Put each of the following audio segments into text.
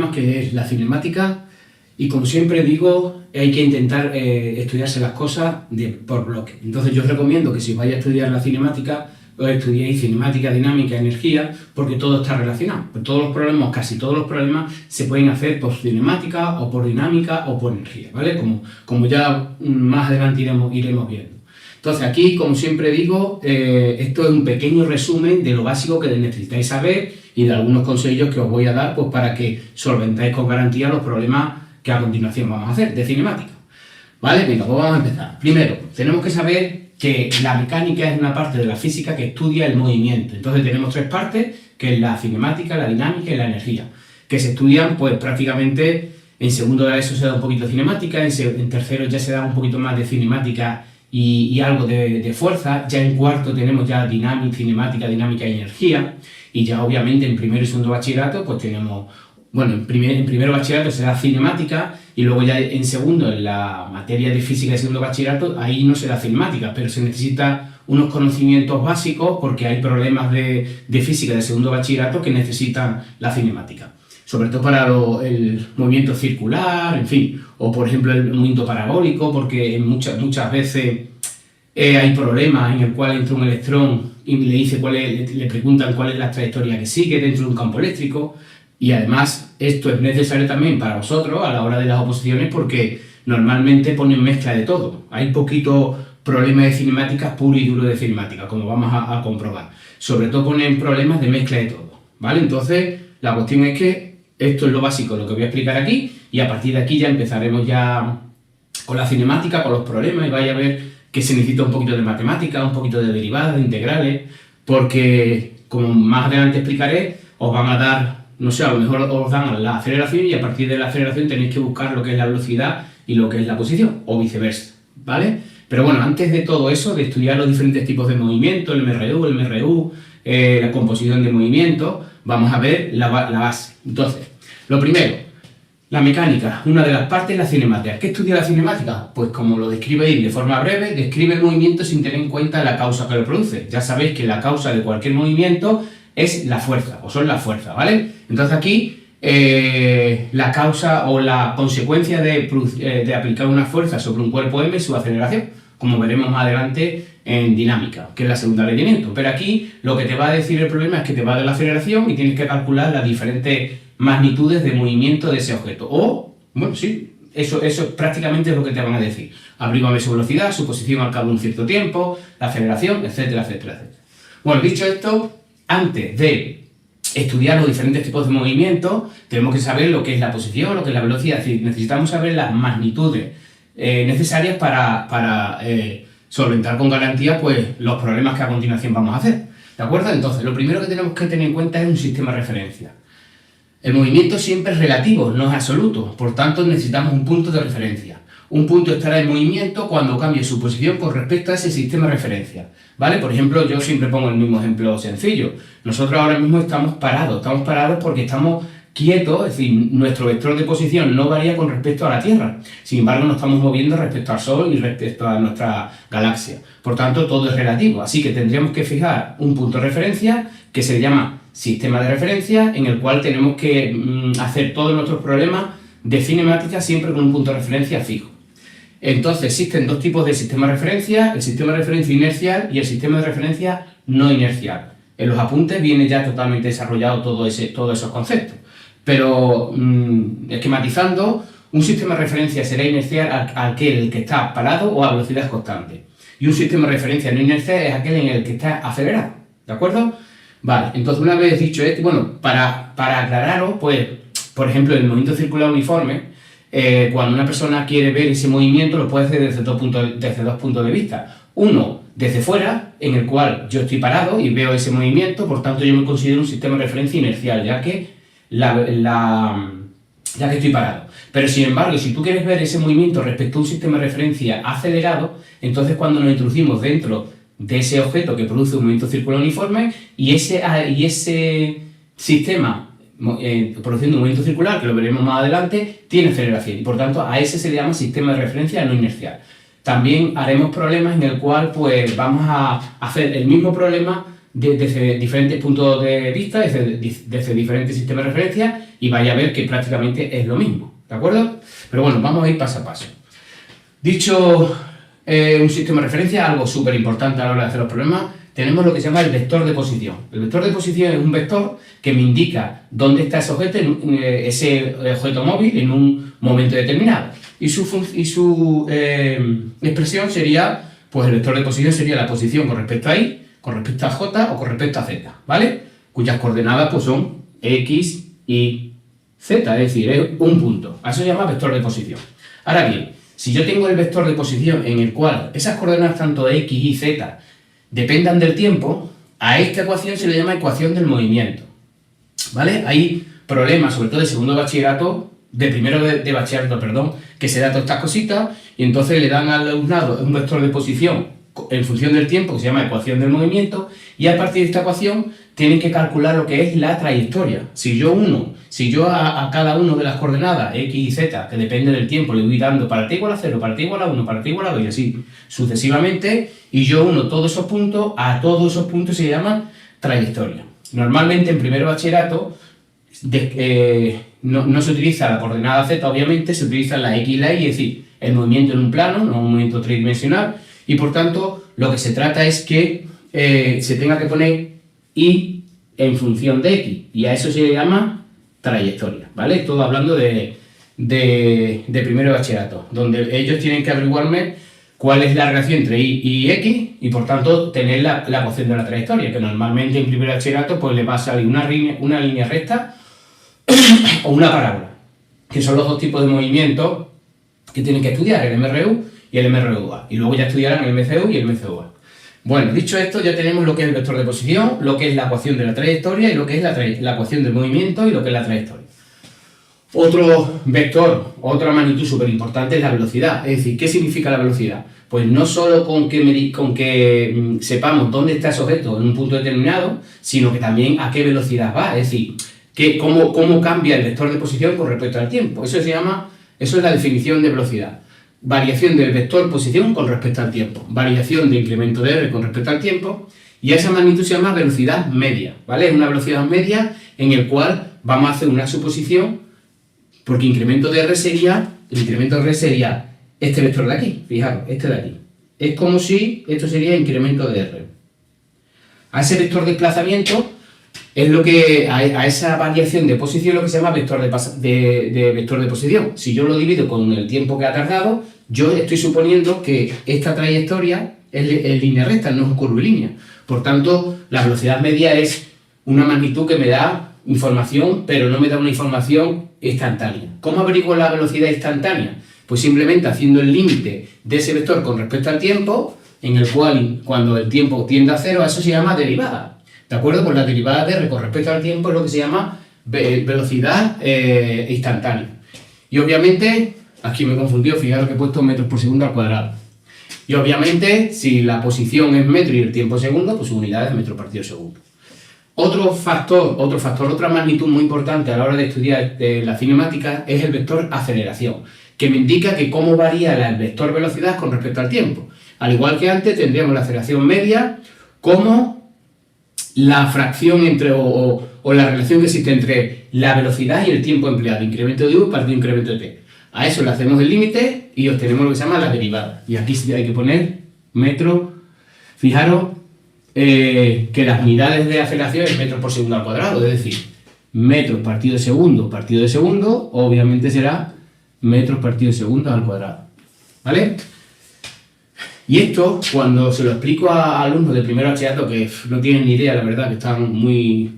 problemas que es la cinemática y, como siempre digo, hay que intentar estudiarse las cosas por bloque. Entonces yo os recomiendo que si vais a estudiar la cinemática, os estudiéis cinemática, dinámica, energía, porque todo está relacionado. Pues todos los problemas, casi todos los problemas, se pueden hacer por cinemática o por dinámica o por energía, ¿vale? Como ya más adelante iremos viendo. Entonces aquí, como siempre digo, esto es un pequeño resumen de lo básico que necesitáis saber y de algunos consejos que os voy a dar pues, para que solventáis con garantía los problemas que a continuación vamos a hacer de cinemática. ¿Vale? Venga, pues vamos a empezar. Primero, tenemos que saber que la mecánica es una parte de la física que estudia el movimiento. Entonces tenemos tres partes, que es la cinemática, la dinámica y la energía, que se estudian pues prácticamente en segundo de eso se da un poquito de cinemática, en tercero ya se da un poquito más de cinemática y algo de fuerza, ya en cuarto tenemos ya cinemática, dinámica y energía, y ya obviamente en primero y segundo bachillerato pues tenemos, bueno, en primero bachillerato se da cinemática y luego ya en segundo, en la materia de física de segundo bachillerato, ahí no se da cinemática, pero se necesita unos conocimientos básicos porque hay problemas de física de segundo bachillerato que necesitan la cinemática. Sobre todo para el movimiento circular, en fin, o por ejemplo el movimiento parabólico, porque muchas veces hay problemas en el cual entra un electrón y le preguntan cuál es la trayectoria que sigue dentro de un campo eléctrico, y además esto es necesario también para vosotros a la hora de las oposiciones porque normalmente ponen mezcla de todo. Hay poquito problema de cinemática puro y duro de cinemática, como vamos a comprobar. Sobre todo ponen problemas de mezcla de todo, ¿vale? Entonces la cuestión es que esto es lo básico, lo que voy a explicar aquí, y a partir de aquí ya empezaremos ya con la cinemática, con los problemas, y vais a ver que se necesita un poquito de matemática, un poquito de derivadas, de integrales, porque, como más adelante explicaré, os van a dar, no sé, a lo mejor os dan la aceleración y a partir de la aceleración tenéis que buscar lo que es la velocidad y lo que es la posición, o viceversa, ¿vale? Pero bueno, antes de todo eso, de estudiar los diferentes tipos de movimiento, el MRU, la composición de movimiento, vamos a ver la base. Entonces, lo primero, la mecánica, una de las partes, la cinemática. ¿Qué estudia la cinemática? Pues como lo describe ahí de forma breve, describe el movimiento sin tener en cuenta la causa que lo produce. Ya sabéis que la causa de cualquier movimiento es la fuerza, o son las fuerzas, ¿vale? Entonces aquí, la causa o la consecuencia de aplicar una fuerza sobre un cuerpo M es su aceleración, como veremos más adelante en dinámica, que es la segunda ley de Newton. Pero aquí lo que te va a decir el problema es que te va a dar la aceleración y tienes que calcular las diferentes magnitudes de movimiento de ese objeto. O, bueno, sí, eso prácticamente es lo que te van a decir. Abrígame su velocidad, su posición al cabo de un cierto tiempo, la aceleración, etcétera, etcétera, etcétera. Bueno, dicho esto, antes de estudiar los diferentes tipos de movimiento, tenemos que saber lo que es la posición, lo que es la velocidad. Es decir, necesitamos saber las magnitudes necesarias para solventar con garantía pues, los problemas que a continuación vamos a hacer. ¿De acuerdo? Entonces, lo primero que tenemos que tener en cuenta es un sistema de referencia. El movimiento siempre es relativo, no es absoluto, por tanto necesitamos un punto de referencia. Un punto estará en movimiento cuando cambie su posición con respecto a ese sistema de referencia, ¿vale? Por ejemplo, yo siempre pongo el mismo ejemplo sencillo. Nosotros ahora mismo estamos parados porque estamos quietos, es decir, nuestro vector de posición no varía con respecto a la Tierra. Sin embargo, nos estamos moviendo respecto al Sol y respecto a nuestra galaxia. Por tanto, todo es relativo, así que tendríamos que fijar un punto de referencia que se llama sistema de referencia, en el cual tenemos que hacer todos nuestros problemas de cinemática siempre con un punto de referencia fijo. Entonces existen dos tipos de sistema de referencia, el sistema de referencia inercial y el sistema de referencia no inercial. En los apuntes viene ya totalmente desarrollado todos esos conceptos. Pero esquematizando, un sistema de referencia será inercial aquel que está parado o a velocidad constante. Y un sistema de referencia no inercial es aquel en el que está acelerado. ¿De acuerdo? Vale, entonces una vez dicho esto, bueno, para aclararos, pues, por ejemplo, el movimiento circular uniforme, cuando una persona quiere ver ese movimiento, lo puede hacer desde dos puntos de vista. Uno, desde fuera, en el cual yo estoy parado y veo ese movimiento, por tanto yo me considero un sistema de referencia inercial, ya que estoy parado. Pero sin embargo, si tú quieres ver ese movimiento respecto a un sistema de referencia acelerado, entonces cuando nos introducimos dentro de ese objeto que produce un movimiento circular uniforme y ese sistema produciendo un movimiento circular, que lo veremos más adelante, tiene aceleración y por tanto a ese se le llama sistema de referencia no inercial. También haremos problemas en el cual pues vamos a hacer el mismo problema desde diferentes puntos de vista, desde diferentes sistemas de referencia, y vaya a ver que prácticamente es lo mismo, ¿de acuerdo? Pero bueno, vamos a ir paso a paso. Dicho un sistema de referencia, algo súper importante a la hora de hacer los problemas, tenemos lo que se llama el vector de posición. El vector de posición es un vector que me indica dónde está ese objeto móvil en un momento determinado. Y su expresión sería, pues el vector de posición sería la posición con respecto a Y, con respecto a J o con respecto a Z, ¿vale? Cuyas coordenadas pues son X, Y, Z, es decir, es un punto. A eso se llama vector de posición. Ahora bien, si yo tengo el vector de posición en el cual esas coordenadas tanto X y Z dependan del tiempo, a esta ecuación se le llama ecuación del movimiento, ¿vale? Hay problemas, sobre todo de segundo bachillerato, de primero de bachillerato, perdón, que se da todas estas cositas y entonces le dan al alumnado un vector de posición en función del tiempo que se llama ecuación del movimiento y a partir de esta ecuación tienen que calcular lo que es la trayectoria. Si yo a cada uno de las coordenadas X y Z, que depende del tiempo, le voy dando para t igual a 0, para t igual a 1, para t igual a 2 y así sucesivamente, y yo uno todos esos puntos, a todos esos puntos se llama trayectoria. Normalmente en primero bachillerato no se utiliza la coordenada Z, obviamente, se utiliza la X y la Y, es decir, el movimiento en un plano, no un movimiento tridimensional, y por tanto lo que se trata es que se tenga que poner Y en función de X, y a eso se llama trayectoria, ¿vale? Todo hablando de primero bachillerato, donde ellos tienen que averiguarme cuál es la relación entre Y y X, y por tanto tener la ecuación de la trayectoria, que normalmente en primer bachillerato pues le va a salir una línea recta o una parábola, que son los dos tipos de movimientos que tienen que estudiar, el MRU y el MRUA, y luego ya estudiarán el MCU y el MCUA. Bueno, dicho esto, ya tenemos lo que es el vector de posición, lo que es la ecuación de la trayectoria y lo que es la ecuación del movimiento y lo que es la trayectoria. Otro vector, otra magnitud súper importante es la velocidad. Es decir, ¿qué significa la velocidad? Pues no solo con que sepamos dónde está ese objeto en un punto determinado, sino que también a qué velocidad va. Es decir, cómo cambia el vector de posición con respecto al tiempo. Eso es la definición de velocidad. Variación del vector posición con respecto al tiempo. Variación de incremento de R con respecto al tiempo. Y a esa magnitud se llama velocidad media, ¿vale? Es una velocidad media en el cual vamos a hacer una suposición, porque el incremento de R sería este vector de aquí, fijaros, este de aquí. Es como si esto sería incremento de R. A ese vector de desplazamiento es lo que, a esa variación de posición, lo que se llama vector de posición. Si yo lo divido con el tiempo que ha tardado, yo estoy suponiendo que esta trayectoria es línea recta, no es curvilínea. Por tanto, la velocidad media es una magnitud que me da información, pero no me da una información instantánea. ¿Cómo averiguo la velocidad instantánea? Pues simplemente haciendo el límite de ese vector con respecto al tiempo, en el cual cuando el tiempo tiende a cero, eso se llama derivada. ¿De acuerdo? Pues la derivada de R con respecto al tiempo es lo que se llama velocidad instantánea. Y obviamente, aquí me he confundido, fijaros que he puesto metros por segundo al cuadrado. Y obviamente, si la posición es metro y el tiempo es segundo, pues su unidad es metro partido segundo. Otra magnitud muy importante a la hora de estudiar la cinemática es el vector aceleración, que me indica que cómo varía el vector velocidad con respecto al tiempo. Al igual que antes, tendríamos la aceleración media como la fracción entre o la relación que existe entre la velocidad y el tiempo empleado, incremento de U partido incremento de T. A eso le hacemos el límite y obtenemos lo que se llama la derivada. Y aquí sí hay que poner metro. Fijaros que las unidades de aceleración es metros por segundo al cuadrado, es decir, metros partido de segundo, obviamente será metros partido de segundo al cuadrado. ¿Vale? Y esto, cuando se lo explico a alumnos de primer bachillerato que no tienen ni idea, la verdad, que están muy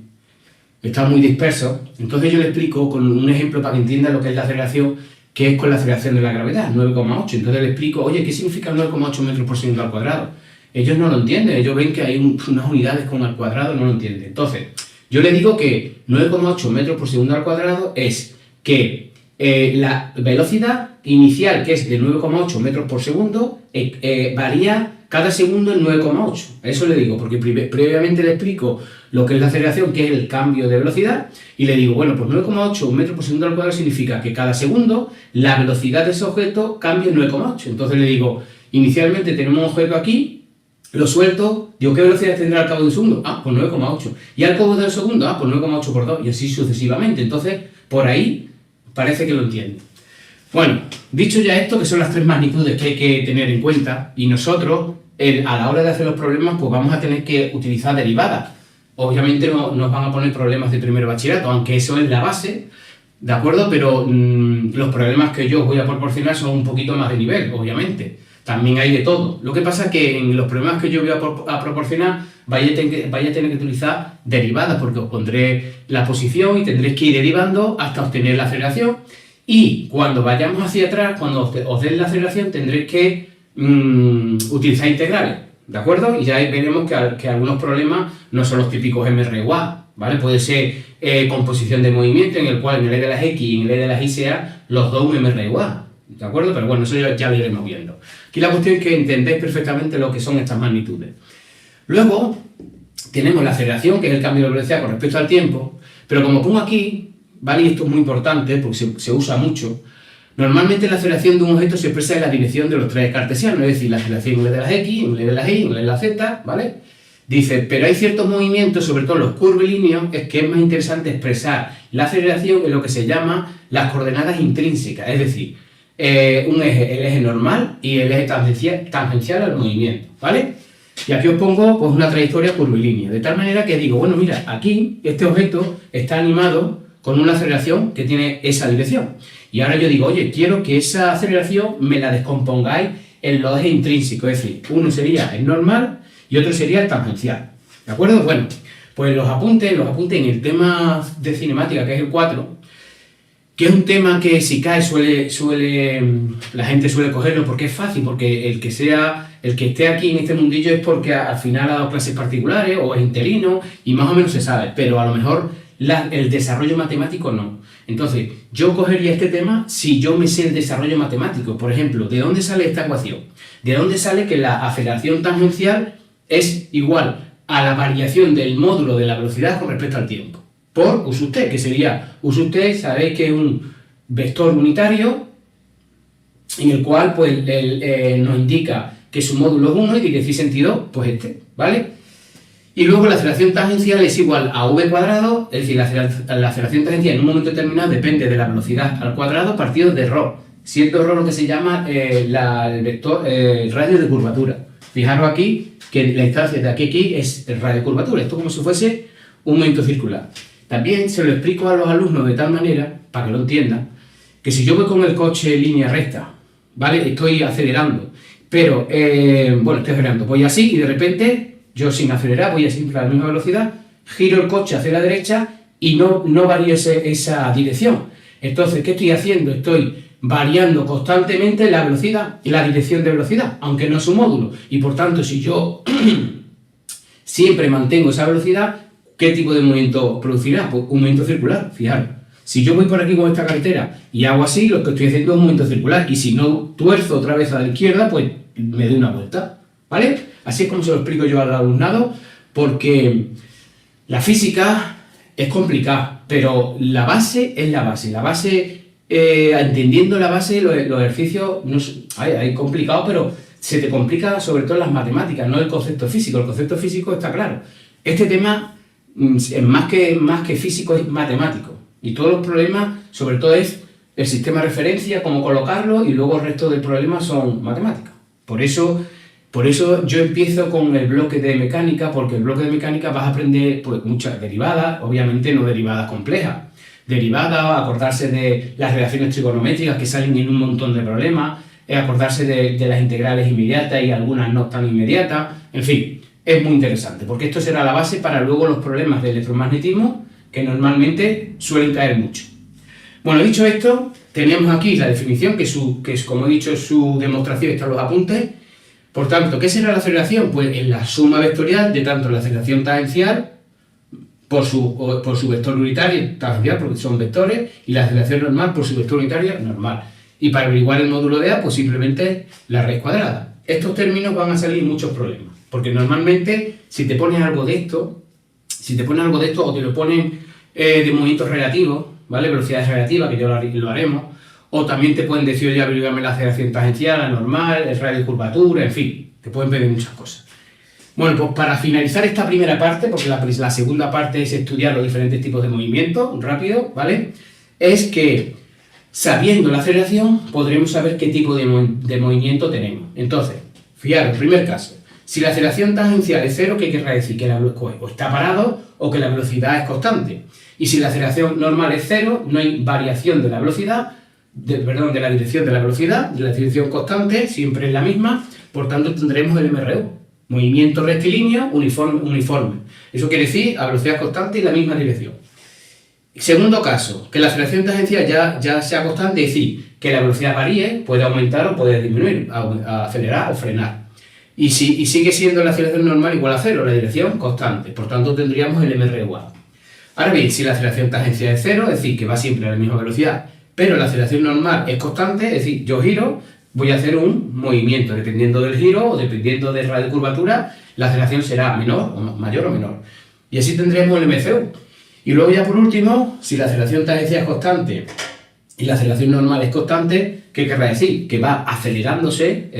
dispersos, entonces yo les explico con un ejemplo para que entiendan lo que es la aceleración, que es con la aceleración de la gravedad, 9,8. Entonces les explico, oye, ¿qué significa 9,8 metros por segundo al cuadrado? Ellos no lo entienden, ellos ven que hay unas unidades con al cuadrado, no lo entienden. Entonces, yo les digo que 9,8 metros por segundo al cuadrado es que la velocidad inicial, que es de 9,8 metros por segundo, varía cada segundo en 9,8. Eso le digo, porque previamente le explico lo que es la aceleración, que es el cambio de velocidad, y le digo, bueno, pues 9,8 metros por segundo al cuadrado significa que cada segundo la velocidad de ese objeto cambia en 9,8. Entonces le digo, inicialmente tenemos un objeto aquí, lo suelto, digo, ¿qué velocidad tendrá al cabo de un segundo? Ah, pues 9,8. ¿Y al cabo del segundo? Ah, pues 9,8 por 2, y así sucesivamente. Entonces, por ahí parece que lo entiende. Bueno, dicho ya esto, que son las tres magnitudes que hay que tener en cuenta, y nosotros, a la hora de hacer los problemas, pues vamos a tener que utilizar derivadas. Obviamente no nos van a poner problemas de primer bachillerato, aunque eso es la base, ¿de acuerdo? Pero los problemas que yo os voy a proporcionar son un poquito más de nivel, obviamente. También hay de todo. Lo que pasa es que en los problemas que yo voy a proporcionar vaya a tener que utilizar derivadas, porque os pondré la posición y tendréis que ir derivando hasta obtener la aceleración. Y cuando vayamos hacia atrás, cuando os den la aceleración, tendréis que utilizar integrales, ¿de acuerdo? Y ya veremos que algunos problemas no son los típicos MR igual A, ¿vale? Puede ser composición de movimiento, en el cual en el E de las X y en el E de las Y sea los dos un MR igual A, ¿de acuerdo? Pero bueno, eso ya lo iremos viendo. Aquí la cuestión es que entendéis perfectamente lo que son estas magnitudes. Luego tenemos la aceleración, que es el cambio de velocidad con respecto al tiempo, pero como pongo aquí, ¿vale? Y esto es muy importante porque se usa mucho. Normalmente la aceleración de un objeto se expresa en la dirección de los trajes cartesianos, es decir, la aceleración en el de las X, en el de las Y, en el de las Z, ¿vale? Dice, pero hay ciertos movimientos, sobre todo los curvilíneos, es que es más interesante expresar la aceleración en lo que se llama las coordenadas intrínsecas, es decir, el eje normal y el eje tangencial al movimiento, ¿vale? Y aquí os pongo pues, una trayectoria curvilínea, de tal manera que digo, bueno, mira, aquí este objeto está animado con una aceleración que tiene esa dirección. Y ahora yo digo, oye, quiero que esa aceleración me la descompongáis en los ejes intrínsecos, es decir, uno sería el normal y otro sería el tangencial, ¿de acuerdo? Bueno, pues los apuntes en el tema de cinemática, que es el 4, que es un tema que si cae la gente suele cogerlo porque es fácil, porque el que esté aquí en este mundillo es porque al final ha dado clases particulares o es interino y más o menos se sabe, pero a lo mejor el desarrollo matemático no. Entonces, yo cogería este tema si yo me sé el desarrollo matemático. Por ejemplo, ¿de dónde sale esta ecuación? ¿De dónde sale que la aceleración tangencial es igual a la variación del módulo de la velocidad con respecto al tiempo? Por usted, que sería, usted sabéis que es un vector unitario en el cual pues, nos indica que su módulo es 1 y dirección y sentido, pues este, ¿vale? Y luego la aceleración tangencial es igual a v cuadrado, es decir, la aceleración tangencial en un momento determinado depende de la velocidad al cuadrado partido de ρ, siendo ρ lo que se llama el vector, el radio de curvatura. Fijaros aquí que la distancia de aquí a aquí es el radio de curvatura, esto como si fuese un momento circular. También se lo explico a los alumnos de tal manera, para que lo entiendan, que si yo voy con el coche en línea recta, ¿vale? Estoy acelerando, pero, bueno, estoy acelerando, voy así y de repente, yo sin acelerar, voy a siempre a la misma velocidad, giro el coche hacia la derecha y no varío esa dirección. Entonces, ¿qué estoy haciendo? Estoy variando constantemente la velocidad y la dirección de velocidad, aunque no es un módulo. Y por tanto, si yo siempre mantengo esa velocidad, ¿qué tipo de movimiento producirá? Pues un movimiento circular, fijaros. Si yo voy por aquí con esta carretera y hago así, lo que estoy haciendo es un movimiento circular. Y si no tuerzo otra vez a la izquierda, pues me doy una vuelta, ¿vale? Así es como se lo explico yo al alumnado, porque la física es complicada, pero la base es la base. La base, entendiendo la base, los ejercicios, no hay complicado, pero se te complica sobre todo las matemáticas, no el concepto físico. El concepto físico está claro. Este tema es más que físico, es matemático. Y todos los problemas, sobre todo, es el sistema de referencia, cómo colocarlo, y luego el resto del problema son matemáticas. Por eso yo empiezo con el bloque de mecánica, porque el bloque de mecánica vas a aprender pues, muchas derivadas, obviamente no derivadas complejas. Derivadas, acordarse de las relaciones trigonométricas que salen en un montón de problemas, acordarse de las integrales inmediatas y algunas no tan inmediatas, en fin, es muy interesante, porque esto será la base para luego los problemas de electromagnetismo que normalmente suelen caer mucho. Bueno, dicho esto, tenemos aquí la definición, que es como he dicho, su demostración, están los apuntes. Por tanto, ¿qué será la aceleración? Pues es la suma vectorial de tanto la aceleración tangencial por su vector unitario tangencial, porque son vectores, y la aceleración normal por su vector unitario normal. Y para averiguar el módulo de A, pues simplemente la raíz cuadrada. Estos términos van a salir muchos problemas, porque normalmente si te pones algo de esto, o te lo ponen de movimientos relativos, ¿vale? Velocidades relativas, que ya lo haremos, o también te pueden decir, oye, averiguarme la aceleración tangencial, la normal, el radio de curvatura, en fin, te pueden pedir muchas cosas. Bueno, pues para finalizar esta primera parte, porque la segunda parte es estudiar los diferentes tipos de movimiento, rápido, ¿vale? Es que, sabiendo la aceleración, podremos saber qué tipo de movimiento tenemos. Entonces, fijaros, primer caso, si la aceleración tangencial es cero, ¿qué querrá decir? Que la velocidad o está parado o que la velocidad es constante. Y si la aceleración normal es cero, no hay variación de la velocidad, de la dirección de la velocidad, de la dirección constante, siempre es la misma, por tanto tendremos el MRU, movimiento rectilíneo uniforme. Eso quiere decir a velocidad constante y la misma dirección. Segundo caso, que la aceleración tangencial ya sea constante, es decir, que la velocidad varíe, puede aumentar o puede disminuir, acelerar o frenar. Y sigue siendo la aceleración normal igual a cero, la dirección constante, por tanto tendríamos el MRU. Ahora bien, si la aceleración tangencial es cero, es decir, que va siempre a la misma velocidad, pero la aceleración normal es constante, es decir, yo giro, voy a hacer un movimiento, dependiendo del giro o dependiendo del radio de curvatura, la aceleración será mayor o menor. Y así tendremos el MCU. Y luego ya por último, si la aceleración tangencial es constante y la aceleración normal es constante, ¿qué querrá decir? Que va acelerándose,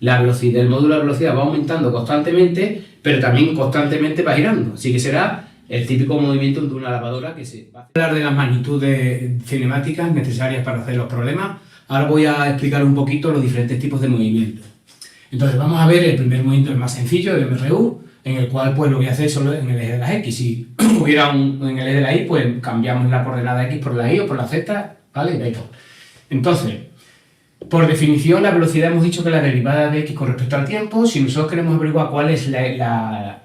la velocidad, el módulo de velocidad va aumentando constantemente, pero también constantemente va girando. Así que será el típico movimiento de una lavadora que se va a hablar de las magnitudes cinemáticas necesarias para hacer los problemas. Ahora voy a explicar un poquito los diferentes tipos de movimientos. Entonces vamos a ver el primer movimiento, el más sencillo, el MRU, en el cual pues lo voy a hacer solo en el eje de las X. Si hubiera en el eje de la Y, pues cambiamos la coordenada X por la Y o por la Z, ¿vale? Da igual. Entonces, por definición, la velocidad hemos dicho que la derivada de X con respecto al tiempo. Si nosotros queremos averiguar cuál es la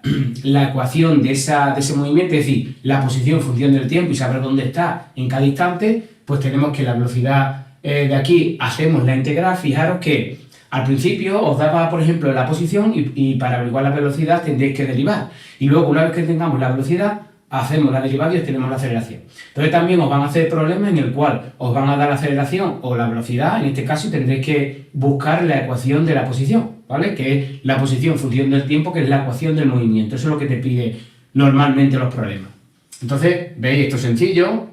ecuación de ese movimiento, es decir, la posición en función del tiempo y saber dónde está en cada instante, pues tenemos que la velocidad de aquí hacemos la integral. Fijaros que al principio os daba, por ejemplo, la posición y para averiguar la velocidad tendréis que derivar. Y luego, una vez que tengamos la velocidad, hacemos la derivada y obtenemos la aceleración. Entonces también os van a hacer problemas en el cual os van a dar la aceleración o la velocidad. En este caso tendréis que buscar la ecuación de la posición, ¿vale? Que es la posición en función del tiempo, que es la ecuación del movimiento. Eso es lo que te pide normalmente los problemas. Entonces, veis, esto es sencillo.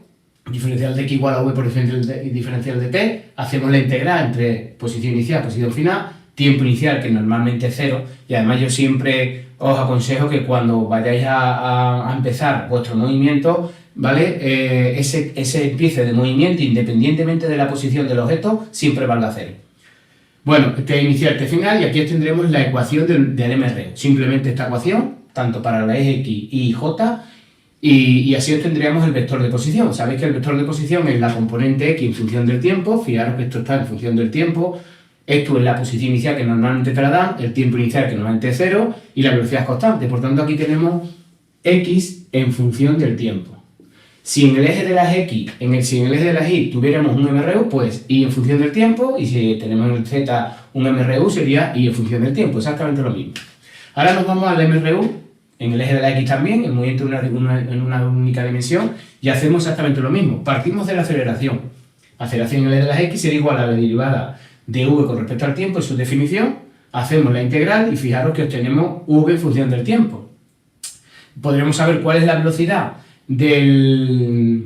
Diferencial de x igual a v por diferencial de t, hacemos la integral entre posición inicial, posición final, tiempo inicial, que normalmente es cero, y además yo siempre os aconsejo que cuando vayáis a empezar vuestro movimiento, ¿vale? Ese empiece de movimiento, independientemente de la posición del objeto, siempre valga cero. Bueno, t inicial, t final, y aquí tendremos la ecuación del MR. Simplemente esta ecuación, tanto para la eje x y j, y así obtendríamos el vector de posición. Sabéis que el vector de posición es la componente x en función del tiempo. Fijaros que esto está en función del tiempo. Esto es la posición inicial que normalmente te la dan, el tiempo inicial que normalmente es 0 y la velocidad es constante. Por tanto, aquí tenemos x en función del tiempo. Si en el eje de las x, si en el eje de las y tuviéramos un MRU, pues y en función del tiempo, y si tenemos en el z un MRU sería y en función del tiempo, exactamente lo mismo. Ahora nos vamos al MRU. En el eje de la X también, el movimiento en una única dimensión, y hacemos exactamente lo mismo. Partimos de la aceleración. Aceleración en el eje de las X sería igual a la derivada de v con respecto al tiempo, en su definición. Hacemos la integral y fijaros que obtenemos v en función del tiempo. Podremos saber cuál es la velocidad de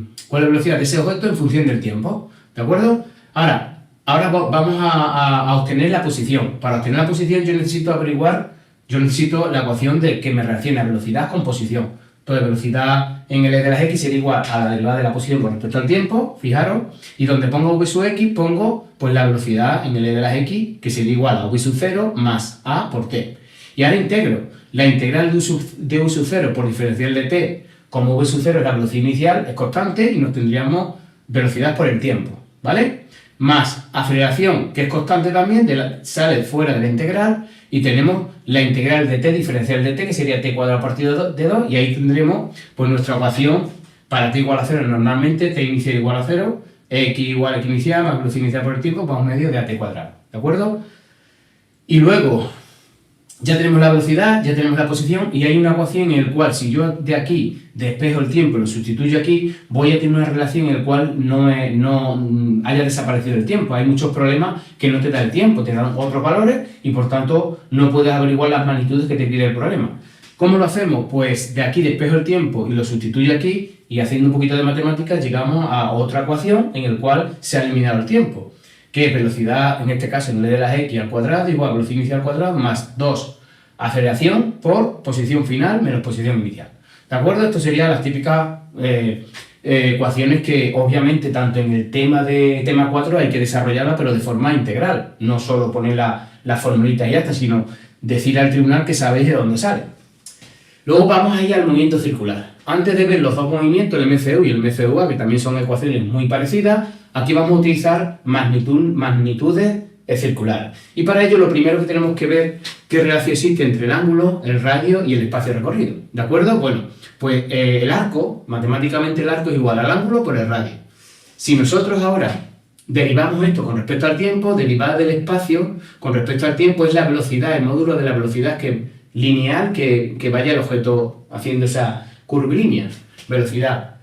ese objeto en función del tiempo. ¿De acuerdo? Ahora vamos a obtener la posición. Para obtener la posición yo necesito la ecuación que me relaciona velocidad con posición. Entonces, velocidad en el eje de las x sería igual a la derivada de la posición con respecto al tiempo, fijaros, y donde pongo v sub x, pongo pues la velocidad en el eje de las x, que sería igual a v sub 0 más a por t. Y ahora integro la integral de v sub 0 por diferencial de t, como v sub 0 es la velocidad inicial, es constante, y nos tendríamos velocidad por el tiempo, ¿vale? Más aceleración, que es constante también, sale fuera de la integral, y tenemos la integral de t diferencial de t, que sería t cuadrado partido de 2, y ahí tendremos pues nuestra ecuación para t igual a 0, normalmente t inicial igual a 0, x igual a x inicial más velocidad inicial por el tiempo, pues un medio de at cuadrado, ¿de acuerdo? Y luego ya tenemos la velocidad, ya tenemos la posición, y hay una ecuación en la cual si yo de aquí despejo el tiempo y lo sustituyo aquí, voy a tener una relación en la cual no haya desaparecido el tiempo. Hay muchos problemas que no te da el tiempo, te dan otros valores y por tanto no puedes averiguar las magnitudes que te pide el problema. ¿Cómo lo hacemos? Pues de aquí despejo el tiempo y lo sustituyo aquí, y haciendo un poquito de matemáticas llegamos a otra ecuación en la cual se ha eliminado el tiempo, que es velocidad, en este caso en el de las x al cuadrado, igual a velocidad inicial al cuadrado, más 2 Aceleración por posición final menos posición inicial. ¿De acuerdo? Esto serían las típicas ecuaciones que obviamente tanto en el tema 4 hay que desarrollarla, pero de forma integral. No solo poner la formulita y ya está, sino decir al tribunal que sabéis de dónde sale. Luego vamos a ir al movimiento circular. Antes de ver los dos movimientos, el MCU y el MCUA, que también son ecuaciones muy parecidas, aquí vamos a utilizar magnitudes circulares. Y para ello lo primero que tenemos que ver qué relación existe entre el ángulo, el radio y el espacio recorrido. ¿De acuerdo? Bueno, pues el arco, matemáticamente el arco es igual al ángulo por el radio. Si nosotros ahora derivamos esto con respecto al tiempo, derivada del espacio con respecto al tiempo es la velocidad, el módulo de la velocidad lineal que vaya el objeto haciendo esa curvilínea, velocidad.